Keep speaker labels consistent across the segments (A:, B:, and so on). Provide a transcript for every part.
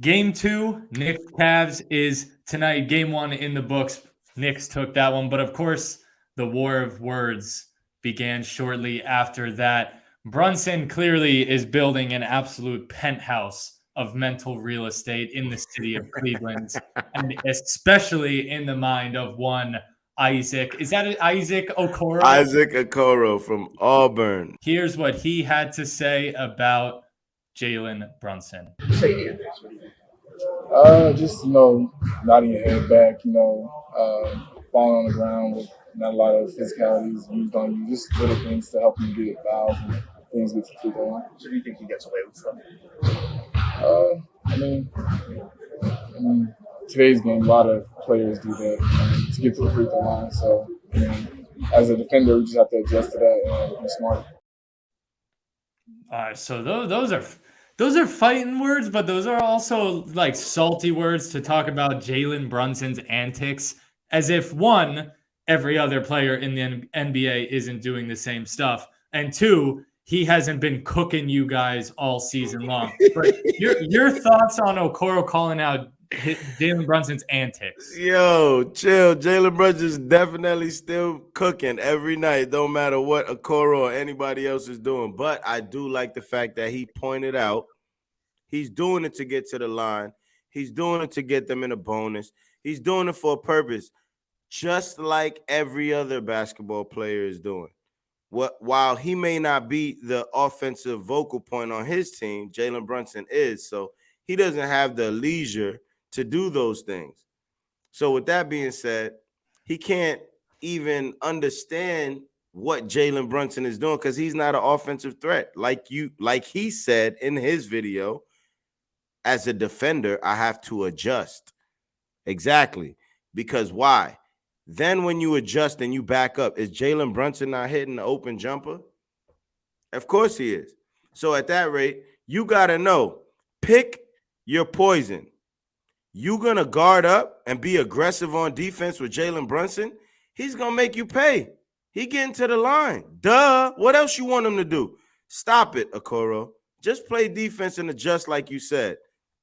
A: Game 2, Knicks Cavs is tonight. Game 1 in the books. Knicks took that one, but of course, the war of words began shortly after that. Brunson clearly is building an absolute penthouse of mental real estate in the city of Cleveland, and especially in the mind of one Isaac. Is that Isaac Okoro?
B: Isaac Okoro from Auburn.
A: Here's what he had to say about Jalen Brunson.
C: Just nodding your head back, falling on the ground with not a lot of physicalities used on you, just little things to help you get fouls and things get to free throw line.
D: So do you think he gets away with stuff?
C: I mean, today's game, a lot of players do that to get to the free throw line. So, as a defender, we just have to adjust to that and be smart.
A: So those are fighting words, but those are also like salty words to talk about Jalen Brunson's antics, as if one, every other player in the NBA isn't doing the same stuff, and two, he hasn't been cooking you guys all season long. But your thoughts on Okoro calling out Jalen Brunson's antics?
B: Yo, chill. Jalen Brunson's definitely still cooking every night, don't matter what Okoro or anybody else is doing. But I do like the fact that he pointed out he's doing it to get to the line. He's doing it to get them in a bonus. He's doing it for a purpose, just like every other basketball player is doing. While he may not be the offensive vocal point on his team, Jalen Brunson is. So he doesn't have the leisure to do those things. So with that being said, he can't even understand what Jalen Brunson is doing because he's not an offensive threat. Like he said in his video, as a defender, I have to adjust. Exactly. Because why? Then when you adjust and you back up, is Jalen Brunson not hitting the open jumper? Of course he is. So at that rate, you got to know, pick your poison. You going to guard up and be aggressive on defense with Jalen Brunson? He's going to make you pay. He getting to the line. Duh. What else you want him to do? Stop it, Okoro. Just play defense and adjust like you said.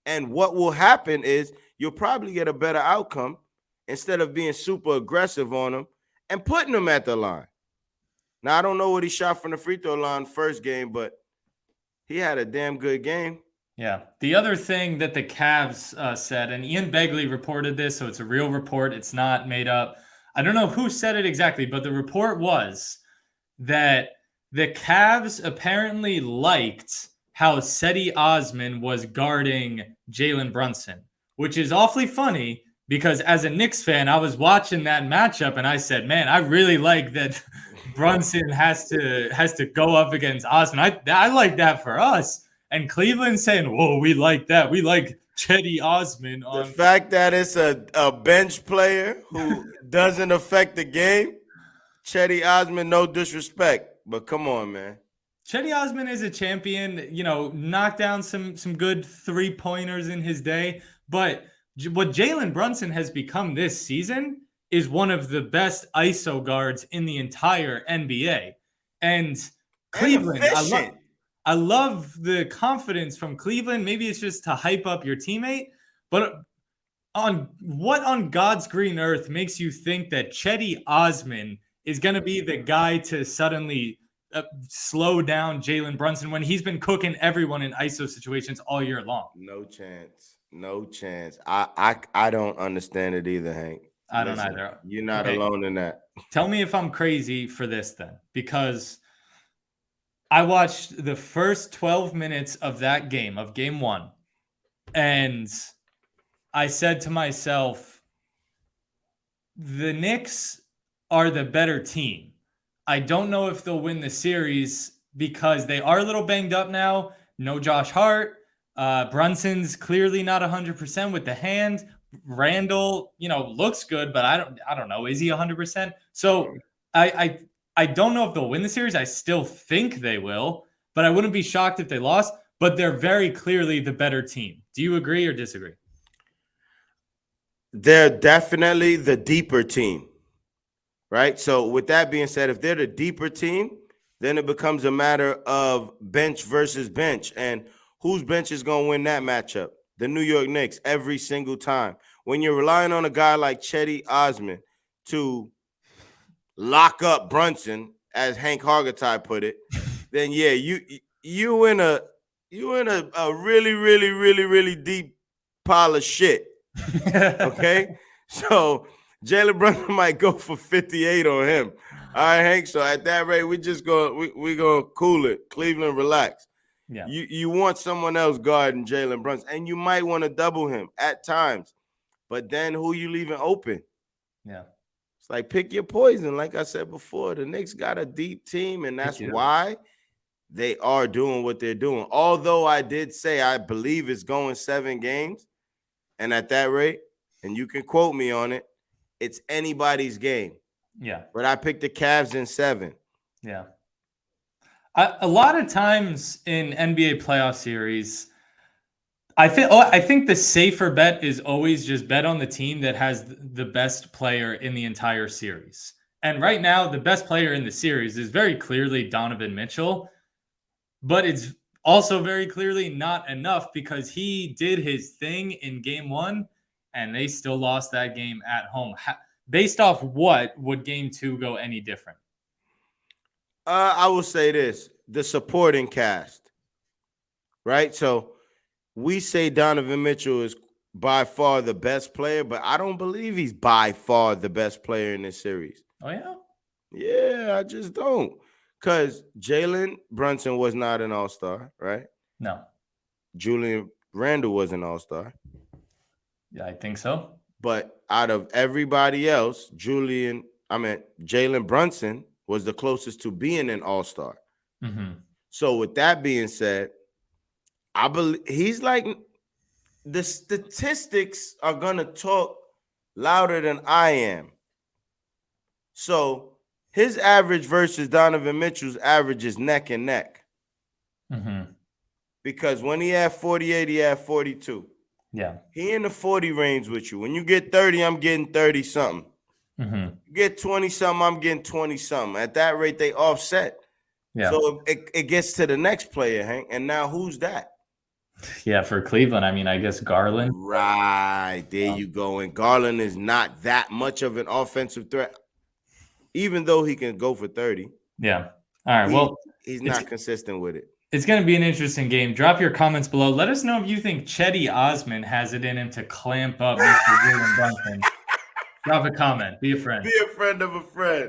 B: And what will happen is you'll probably get a better outcome instead of being super aggressive on him and putting him at the line. Now, I don't know what he shot from the free throw line first game, but he had a damn good game.
A: Yeah. The other thing that the Cavs said, and Ian Begley reported this, so it's a real report. It's not made up. I don't know who said it exactly, but the report was that the Cavs apparently liked how Cedi Osman was guarding Jalen Brunson, which is awfully funny because as a Knicks fan, I was watching that matchup and I said, man, I really like that Brunson has to go up against Osman. I like that for us. And Cleveland saying, whoa, we like that. We like Cedi Osman.
B: The fact that it's a bench player who doesn't affect the game, Cedi Osman, no disrespect, but come on, man.
A: Cedi Osman is a champion, knocked down some good three-pointers in his day. But what Jalen Brunson has become this season is one of the best ISO guards in the entire NBA. And Cleveland, I love the confidence from Cleveland. Maybe it's just to hype up your teammate. But on God's green earth makes you think that Cedi Osman is going to be the guy to suddenly slow down Jalen Brunson when he's been cooking everyone in ISO situations all year long?
B: No chance. No chance. I don't understand it either, Hank.
A: I don't either.
B: You're not alone in that.
A: Tell me if I'm crazy for this then, because I watched the first 12 minutes of that game, of game 1, and I said to myself, the Knicks are the better team. I don't know if they'll win the series because they are a little banged up now. No Josh Hart. Brunson's clearly not 100% with the hand. Randall, looks good, but I don't know. Is he 100%? So I don't know if they'll win the series. I still think they will, but I wouldn't be shocked if they lost. But they're very clearly the better team. Do you agree or disagree?
B: They're definitely the deeper team. Right. So with that being said, if they're the deeper team, then it becomes a matter of bench versus bench. And whose bench is going to win that matchup? the New York Knicks every single time. When you're relying on a guy like Chetty Osman to lock up Brunson, as Hank Hargatai put it, then yeah, you in a really, really, really, really deep pile of shit. Okay, so Jalen Brunson might go for 58 on him. All right, Hank. So at that rate, we gonna cool it. Cleveland, relax.
A: Yeah.
B: You want someone else guarding Jalen Brunson, and you might want to double him at times. But then who you leaving open?
A: Yeah.
B: It's like pick your poison. Like I said before, the Knicks got a deep team, and that's why they are doing what they're doing. Although I did say I believe it's going 7 games, and at that rate, and you can quote me on it, it's anybody's game.
A: Yeah.
B: But I picked the Cavs in 7.
A: Yeah. A lot of times in NBA playoff series, I think the safer bet is always just bet on the team that has the best player in the entire series. And right now, the best player in the series is very clearly Donovan Mitchell, but it's also very clearly not enough because he did his thing in game 1 and they still lost that game at home. Based off what would game 2 go any different?
B: I will say this, the supporting cast, right? So we say Donovan Mitchell is by far the best player, but I don't believe he's by far the best player in this series.
A: Oh, yeah?
B: Yeah, I just don't. Because Jalen Brunson was not an all-star, right?
A: No.
B: Julian Randle was an all-star.
A: Yeah, I think so.
B: But out of everybody else, Jalen Brunson was the closest to being an all-star.
A: Mm-hmm.
B: So with that being said, I believe he's like, the statistics are gonna talk louder than I am. So his average versus Donovan Mitchell's average is neck and neck.
A: Mm-hmm.
B: Because when he had 48, he had 42.
A: Yeah.
B: He in the 40 range with you. When you get 30, I'm getting 30 something.
A: Mm-hmm.
B: You get 20 something, I'm getting 20 something. At that rate, they offset.
A: Yeah.
B: So it gets to the next player, Hank. And now who's that?
A: Yeah, for Cleveland, I mean, I guess Garland.
B: Right. There you go. And Garland is not that much of an offensive threat, even though he can go for 30.
A: Yeah. All right.
B: He's not consistent with it.
A: It's going to be an interesting game. Drop your comments below. Let us know if you think Chetty Osman has it in him to clamp up Mr. Jalen Brunson. Drop a comment. Be a friend.
B: Be a friend of a friend.